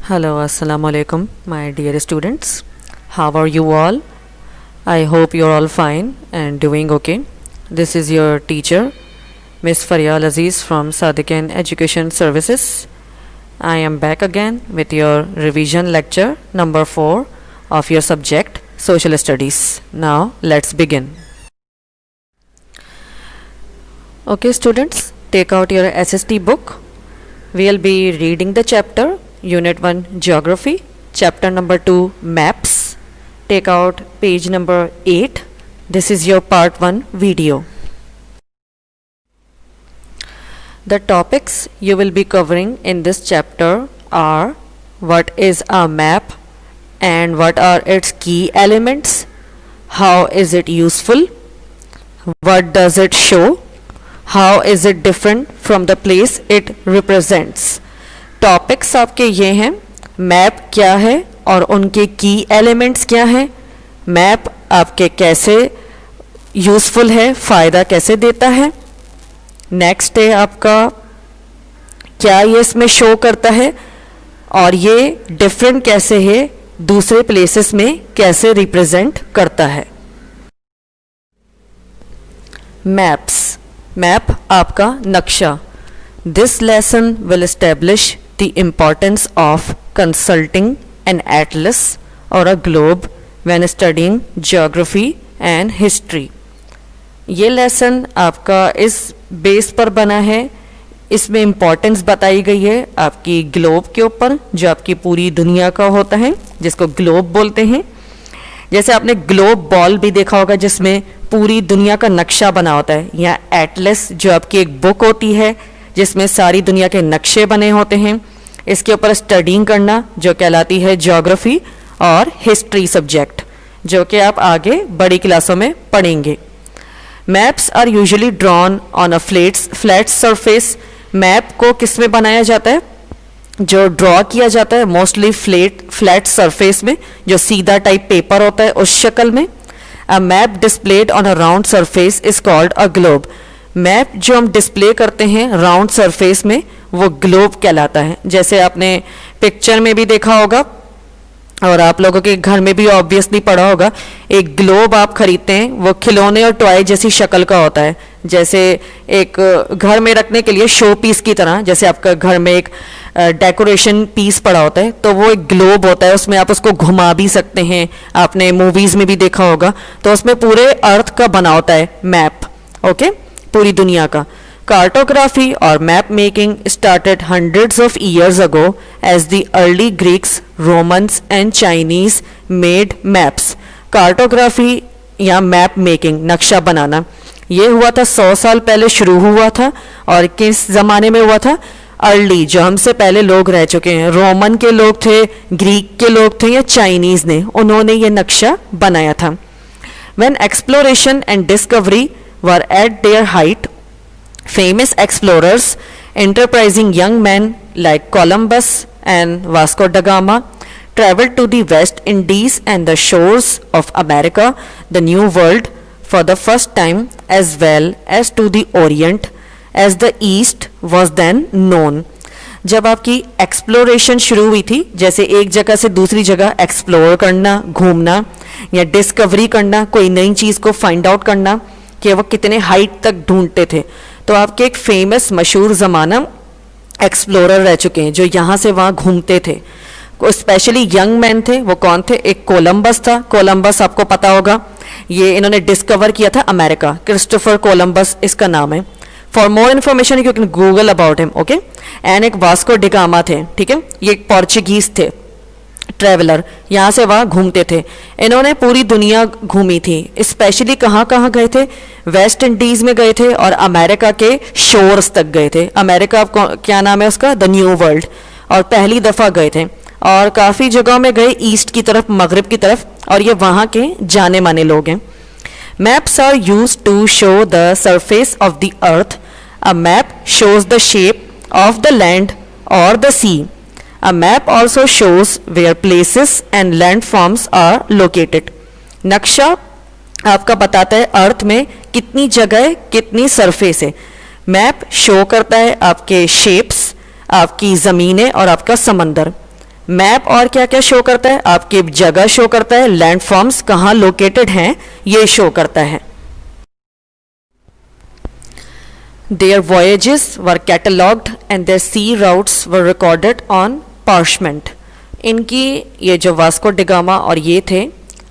Hello, Assalamu alaikum, my dear students. How are you all? I hope you're all fine and doing okay. This is your teacher, Miss Faryal Aziz from Sadiqan Education Services. I am back again with your revision lecture number 4 of your subject Social Studies. Now, let's begin. Okay, students, take out your SST book. We'll be reading the chapter Unit 1 Geography, Chapter number 2 Maps. Take out page number 8. This is your part 1 video. The topics you will be covering in this chapter are what is a map and what are its key elements, how is it useful, what does it show, how is it different from the place it represents. Topics आपके ये हैं, map क्या है और उनके की elements क्या हैं, मैप आपके कैसे यूज़फुल है, फ़ायदा कैसे देता है, नेक्स्ट है आपका क्या ये इसमें शो करता है और ये डिफरेंट कैसे है, दूसरे प्लेसेस में कैसे रिप्रेजेंट करता है. मैप्स, मैप आपका नक्शा. This lesson will establish the importance of consulting an atlas or a globe when studying geography and history. ये लेसन आपका इस बेस पर बना है, इसमें इम्पोर्टेंस बताई गई है आपकी ग्लोब के ऊपर जो आपकी पूरी दुनिया का होता है, जिसको ग्लोब बोलते हैं. जैसे आपने ग्लोब बॉल भी देखा होगा जिसमें पूरी दुनिया का नक्शा बना होता है, या एटलस जो आपकी एक बुक होती है जिसमें सारी दुनिया के नक्शे बने होते हैं. इसके ऊपर स्टडिंग करना जो कहलाती है ज्योग्राफी और हिस्ट्री सब्जेक्ट, जो कि आप आगे बड़ी क्लासों में पढ़ेंगे. Maps are usually drawn on a flat surface. Map को किस में बनाया जाता है, जो ड्रॉ किया जाता है मोस्टली फ्लैट सरफेस में, जो सीधा टाइप पेपर होता है उस शक्ल में. A map displayed on a round surface is called a globe. Map जो हम डिस्प्ले करते हैं राउंड सरफेस में वो ग्लोब कहलाता है. जैसे आपने पिक्चर में भी देखा होगा और आप लोगों के घर में भी ऑब्वियसली पढ़ा होगा, एक ग्लोब आप खरीदते हैं वो खिलौने और टॉय जैसी शक्ल का होता है, जैसे एक घर में रखने के लिए शो पीस की तरह. जैसे आपका घर में एक डेकोरेशन पीस पड़ा होता है तो वो एक ग्लोब होता है, उसमें आप उसको घुमा भी सकते हैं. आपने मूवीज में भी देखा होगा, तो उसमें पूरे अर्थ का बना होता है मैप. ओके, पूरी दुनिया का. Cartography or map making started hundreds of years ago as the early Greeks, Romans and Chinese made maps. Cartography या map making, नक्शा बनाना, ये हुआ था 100 साल पहले शुरू हुआ था. और किस ज़माने में हुआ था, अर्ली, जो हमसे पहले लोग रह चुके हैं, रोमन के लोग थे, ग्रीक के लोग थे या चाइनीज़ ने, उन्होंने ये नक्शा बनाया था. When exploration and discovery were at their height, famous explorers, enterprising young men like Columbus and Vasco da Gama traveled to the West Indies and the shores of America, the New World, for the first time, as well as to the Orient, as the East was then known. जब आपकी exploration शुरू हुई थी, जैसे एक जगह से दूसरी जगह एक्सप्लोर करना, घूमना या डिस्कवरी करना, कोई नई चीज़ को फाइंड आउट करना कि वो कितने हाइट तक ढूंढते थे, तो आपके एक फेमस मशहूर ज़माना एक्सप्लोरर रह चुके हैं जो यहाँ से वहाँ घूमते थे. स्पेशली यंग मैन थे. वो कौन थे, एक कोलंबस था. कोलंबस आपको पता होगा, ये इन्होंने डिस्कवर किया था अमेरिका. क्रिस्टोफर कोलंबस इसका नाम है. For more information you can Google about him. Okay, and एक वास्को डिगामा थे. ठीक है, ये एक पोर्चुगीज थे ट्रेवलर, यहाँ से वहाँ घूमते थे. इन्होंने पूरी दुनिया घूमी थी. स्पेशली कहाँ कहाँ गए थे, वेस्ट इंडीज़ में गए थे और अमेरिका के शोर्स तक गए थे. अमेरिका क्या नाम है उसका, द न्यू वर्ल्ड, और पहली दफ़ा गए थे. और काफ़ी जगहों में गए, ईस्ट की तरफ, मगरिब की तरफ, और ये वहाँ के जाने माने लोग हैं. Maps are used to show the surface of the earth. A map shows the shape of the land और the sea. A map also shows where places and landforms are located. नक्शा आपका बताता है अर्थ में कितनी जगह, कितनी सरफेस है. मैप शो करता है आपके शेप्स, आपकी ज़मीनें और आपका समंदर. मैप और क्या क्या शो करता है? आपकी जगह शो करता है, लैंडफॉर्म्स कहाँ लोकेटेड हैं ये शो करता है। Their voyages were catalogued and their sea routes were recorded on parchment. इनकी ये जो वास्को डिगामा और ये थे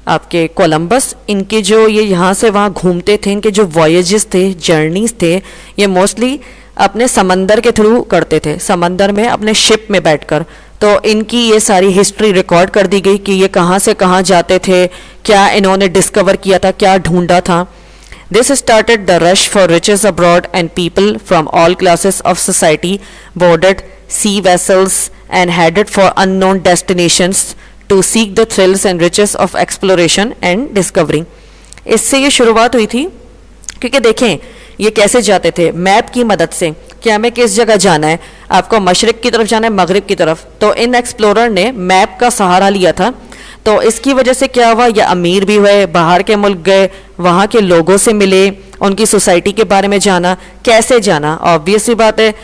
आपके कोलंबस, इनके जो ये यहाँ से वहाँ घूमते थे, इनके जो वॉयजेस थे, जर्नीज थे, ये मोस्टली अपने समंदर के थ्रू करते थे, समंदर में अपने शिप में बैठकर। तो इनकी ये सारी हिस्ट्री रिकॉर्ड कर दी गई कि ये कहाँ से कहाँ जाते थे, क्या इन्होंने डिस्कवर किया था, क्या ढूंढा था। This started the rush for riches abroad, and people from all classes of society boarded sea vessels and headed for unknown destinations to seek the thrills and riches of exploration and discovery. इससे ये शुरुआत हुई थी, क्योंकि देखें ये कैसे जाते थे मैप की मदद से कि हमें किस जगह जाना है, आपको मशरिक की तरफ जाना है, मगरिब की तरफ, तो इन एक्सप्लोरर ने मैप का सहारा लिया था। तो इसकी वजह से क्या हुआ, ये अमीर भी हुए, बाहर के मुल्क गए, वहाँ के लोगों से मिले, उनकी सोसाइटी के बारे में जाना। कैसे जाना? ऑब्वियस सी बात है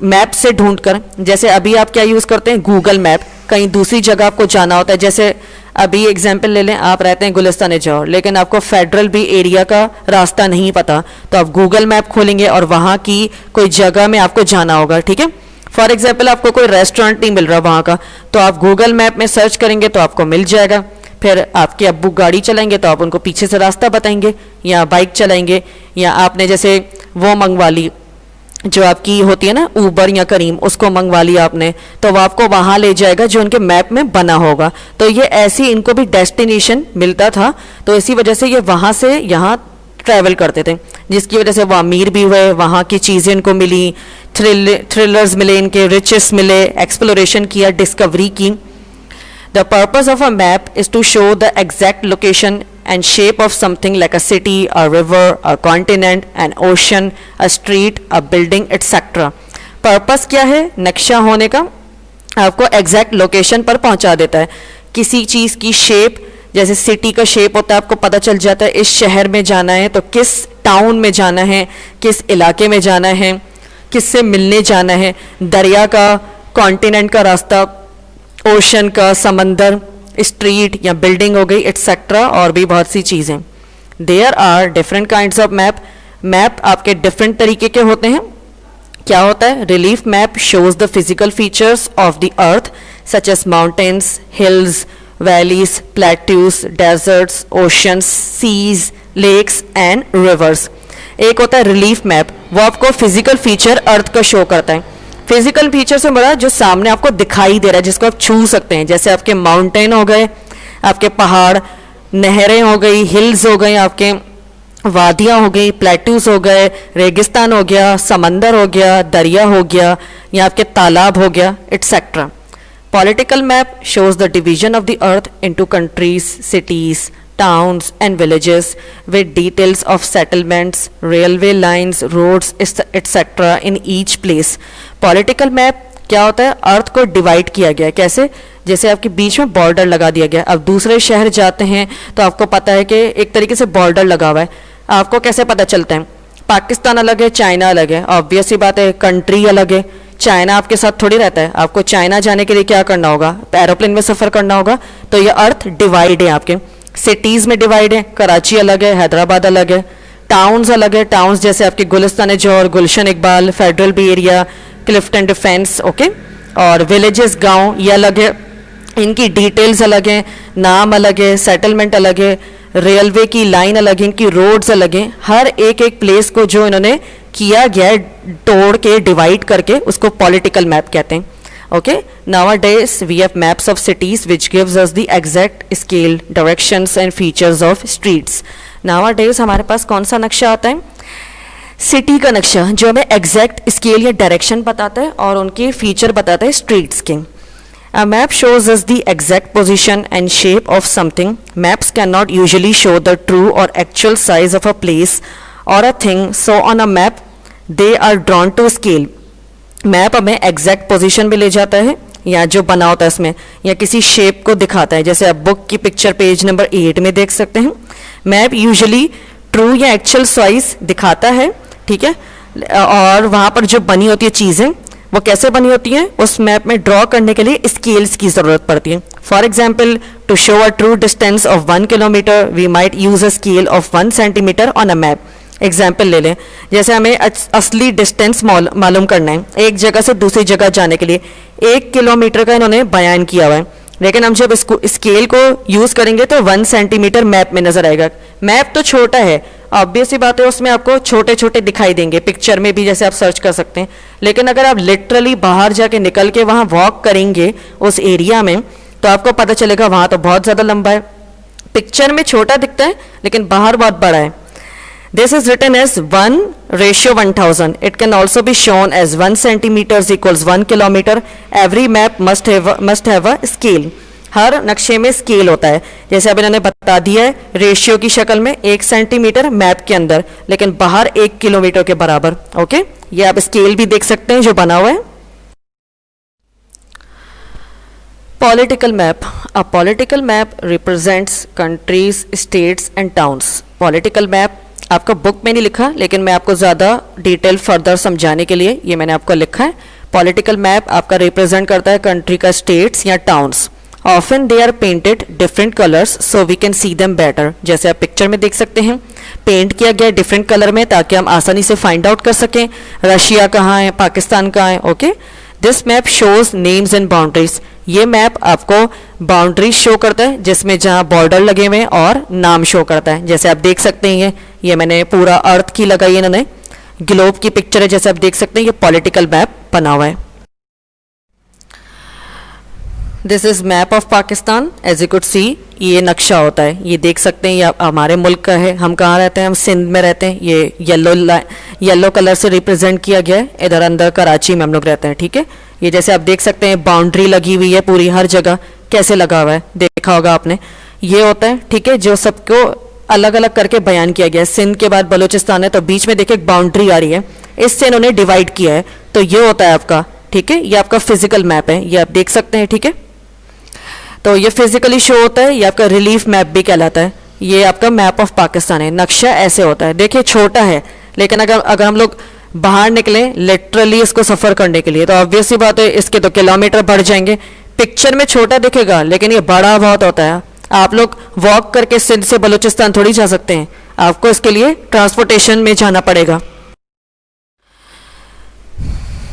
मैप से ढूंढकर। जैसे अभी आप क्या यूज़ करते हैं, गूगल मैप, कहीं दूसरी जगह आपको जाना होता है। जैसे अभी एग्जाम्पल ले लें, आप रहते हैं गुलिस्तान जौहर, लेकिन आपको फेडरल भी एरिया का रास्ता नहीं पता, तो आप गूगल मैप खोलेंगे और वहाँ की कोई जगह में आपको जाना होगा, ठीक है। फॉर एग्जाम्पल आपको कोई रेस्टोरेंट नहीं मिल रहा वहाँ का, तो आप गूगल मैप में सर्च करेंगे तो आपको मिल जाएगा। फिर आपके अब्बू गाड़ी चलाएंगे तो आप उनको पीछे से रास्ता बताएंगे, या बाइक चलाएंगे, या आपने जैसे वो मंगवा ली जो आपकी होती है ना ऊबर या करीम, उसको मंगवा लिया आपने, तो वो आपको वहाँ ले जाएगा जो उनके मैप में बना होगा। तो ये ऐसी इनको भी डेस्टिनेशन मिलता था, तो इसी वजह से ये वहाँ से यहाँ ट्रैवल करते थे, जिसकी वजह से वो अमीर भी हुए, वहाँ की चीज़ें इनको मिली, थ्रिलर्स मिले, इनके रिचेस मिले, एक्सप्लोरेशन किया, डिस्कवरी की। The purpose of a map is to show the exact location and shape of something like a city, a river, a continent, an ocean, a street, a building, etc. Purpose क्या है नक्शा होने का? आपको exact location पर पहुंचा देता है। किसी चीज़ की शेप, जैसे सिटी का शेप होता है, आपको पता चल जाता है इस शहर में जाना है तो किस टाउन में जाना है, किस इलाके में जाना है, किससे मिलने जाना है, दरिया का, कॉन्टिनेंट का रास्ता, ओशन का, समंदर, स्ट्रीट या बिल्डिंग हो गई, एटसेट्रा, और भी बहुत सी चीज़ें। There are different kinds of map. Map आपके डिफरेंट तरीके के होते हैं। क्या होता है? Relief map shows the physical features of the earth such as mountains, hills, valleys, plateaus, deserts, oceans, seas, lakes and rivers. एक होता है रिलीफ मैप, वो आपको फिजिकल फीचर अर्थ का शो करता है। फिजिकल फीचर से बड़ा जो सामने आपको दिखाई दे रहा है, जिसको आप छू सकते हैं, जैसे आपके माउंटेन हो गए, आपके पहाड़, नहरें हो गई, हिल्स हो गए, आपके वादियाँ हो गई, प्लेट्यूज हो गए, रेगिस्तान हो गया, समंदर हो गया, दरिया हो गया, या आपके तालाब हो गया, etcetera. Political map shows the division of the earth into countries, cities, towns and villages with details of settlements, railway lines, roads, etc. in each place. Political map क्या होता है? अर्थ को डिवाइड किया गया है। कैसे? जैसे आपके बीच में बॉर्डर लगा दिया गया। अब दूसरे शहर जाते हैं तो आपको पता है कि एक तरीके से बॉर्डर लगा हुआ है। आपको कैसे पता चलता है? पाकिस्तान अलग है, चाइना अलग है, ऑब्वियस ही बात है, कंट्री अलग है। चाइना आपके साथ थोड़ी रहता है, आपको चाइना जाने के लिए क्या करना होगा? एरोप्लेन में सफ़र करना होगा। तो ये अर्थ डिवाइड है आपके। सिटीज़ में डिवाइड है, कराची अलग है, हैदराबाद अलग है। टाउन्स अलग है, टाउन्स जैसे आपके Gulistan Jauhar, Gulshan Iqbal, federal B area, Clifton defence, okay. और विलेजेस, गांव, ये अलग है, इनकी डिटेल्स अलग हैं, नाम अलग है, सेटलमेंट अलग है, रेलवे की लाइन अलग है, इनकी रोड्स अलग हैं। हर एक एक प्लेस को जो इन्होंने किया गया है तोड़ के, डिवाइड करके, उसको पॉलिटिकल मैप कहते हैं। Okay, nowadays we have maps of cities which gives us the exact scale, directions and features of streets. Nowadays हमारे पास कौन सा नक्शा आता है? सिटी का नक्शा, जो हमें एग्जैक्ट स्केल या डायरेक्शन बताता है और उनके फीचर बताता है स्ट्रीट्स के। A map shows us the exact position and shape of something. Maps cannot usually show the true or actual size of a place or a thing, so on a map they are drawn to scale. Map हमें exact position में ले जाता है, या जो बना होता है इसमें, या किसी शेप को दिखाता है। जैसे आप बुक की पिक्चर पेज नंबर 8 में देख सकते हैं। मैप यूजुअली ट्रू या एक्चुअल साइज दिखाता है, ठीक है, और वहाँ पर जो बनी होती है चीज़ें वो कैसे बनी होती हैं, उस मैप में ड्रॉ करने के लिए स्केल्स की ज़रूरत पड़ती है। For example, to show a true distance of 1 kilometre we might use a scale of 1 centimetre on a map. Example ले लें, जैसे हमें असली डिस्टेंस मालूम करना है एक जगह से दूसरी जगह जाने के लिए, 1 किलोमीटर का इन्होंने बयान किया हुआ है, लेकिन हम जब इसको स्केल को यूज करेंगे तो 1 सेंटीमीटर मैप में नजर आएगा। मैप तो छोटा है, ऑब्वियस सी बात है, उसमें आपको छोटे छोटे दिखाई देंगे, पिक्चर में भी जैसे आप सर्च कर सकते हैं। लेकिन अगर आप लिटरली बाहर जाके निकल के वहां वॉक करेंगे उस एरिया में, तो आपको पता चलेगा वहां तो बहुत ज्यादा लंबा है। पिक्चर में छोटा दिखता है लेकिन बाहर बहुत बड़ा है। This is written as 1:1000. It can also be shown as 1 centimeters equals 1 kilometer. Every map must have a scale. हर नक्शे में स्केल होता है, जैसे अब इन्होंने बता दिया है रेशियो की शक्ल में 1 सेंटीमीटर मैप के अंदर, लेकिन बाहर 1 किलोमीटर के बराबर। ओके, ये आप स्केल भी देख सकते हैं जो बना हुआ है। Political map. A political map represents countries, states and towns. Political map आपका बुक में नहीं लिखा, लेकिन मैं आपको ज़्यादा डिटेल फर्दर समझाने के लिए ये मैंने आपको लिखा है। पॉलिटिकल मैप आपका रिप्रेजेंट करता है कंट्री का स्टेट्स या towns. Often they are painted different colours so we can see them better. जैसे आप पिक्चर में देख सकते हैं, पेंट किया गया डिफरेंट कलर में ताकि हम आसानी से फाइंड आउट कर सकें रशिया कहाँ है, पाकिस्तान कहाँ है। Okay, this map shows names and boundaries. ये मैप आपको बाउंड्रीज शो करता है जिसमें जहाँ बॉर्डर लगे हुए हैं और नाम शो करता है। जैसे आप देख सकते हैं ये मैंने पूरा अर्थ की लगाई है, इन्होंने ग्लोब की पिक्चर है, जैसे आप देख सकते हैं ये पॉलिटिकल मैप बना हुआ है। This is map of Pakistan. As you could see, ये नक्शा होता है, ये देख सकते हैं ये हमारे मुल्क का है। हम कहाँ रहते हैं, हम सिंध में रहते हैं। ये येलो कलर से रिप्रेजेंट किया गया है। इधर अंदर कराची में हम लोग रहते हैं। ठीक है, ये जैसे आप देख सकते हैं बाउंड्री लगी हुई है पूरी, हर जगह कैसे लगा हुआ है देखा होगा आपने। ये होता है, ठीक है, जो सबको अलग अलग करके बयान किया गया है। सिंध के बाद बलूचिस्तान है तो बीच में देखिए एक बाउंड्री आ रही है, इससे इन्होंने डिवाइड किया है। तो ये होता है आपका, ठीक है, ये आपका फिजिकल मैप है, ये आप देख सकते हैं। ठीक है, तो ये फिजिकली शो होता है, ये आपका रिलीफ मैप भी कहलाता है। ये आपका मैप ऑफ पाकिस्तान है। नक्शा ऐसे होता है, देखिए छोटा है, लेकिन अगर हम लोग बाहर निकले लिटरली इसको सफर करने के लिए तो ऑब्वियस सी बात है इसके तो किलोमीटर बढ़ जाएंगे। पिक्चर में छोटा दिखेगा लेकिन ये बड़ा बहुत होता है। आप लोग वॉक करके सिंध से बलूचिस्तान थोड़ी जा सकते हैं, आपको इसके लिए ट्रांसपोर्टेशन में जाना पड़ेगा।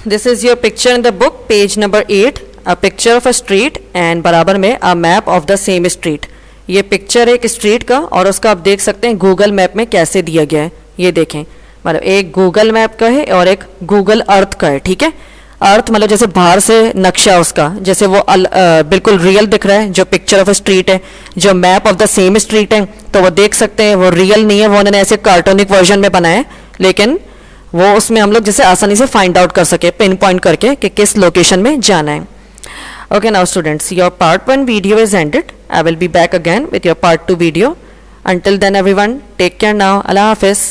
This is your picture in the book, page number 8, a picture of a street and बराबर में a map of the same street. ये पिक्चर है एक स्ट्रीट का और उसका आप देख सकते हैं गूगल मैप में कैसे दिया गया है। ये देखें, मतलब एक गूगल मैप का है और एक गूगल अर्थ का है। ठीक है, अर्थ मतलब जैसे बाहर से नक्शा उसका, जैसे वो बिल्कुल रियल दिख रहा है जो पिक्चर ऑफ अ स्ट्रीट है। जो map of the same street है तो वो देख सकते हैं वो रियल नहीं है, वो उन्होंने ऐसे कार्टूनिक वर्जन में बनाया है, लेकिन वो उसमें हम लोग जैसे आसानी से फाइंड आउट कर सके पिन पॉइंट करके कि किस लोकेशन में जाना है। Okay, now students, your part 1 video is ended. I will be back again with your part 2 video. Until then everyone, take care now. Allah Hafiz.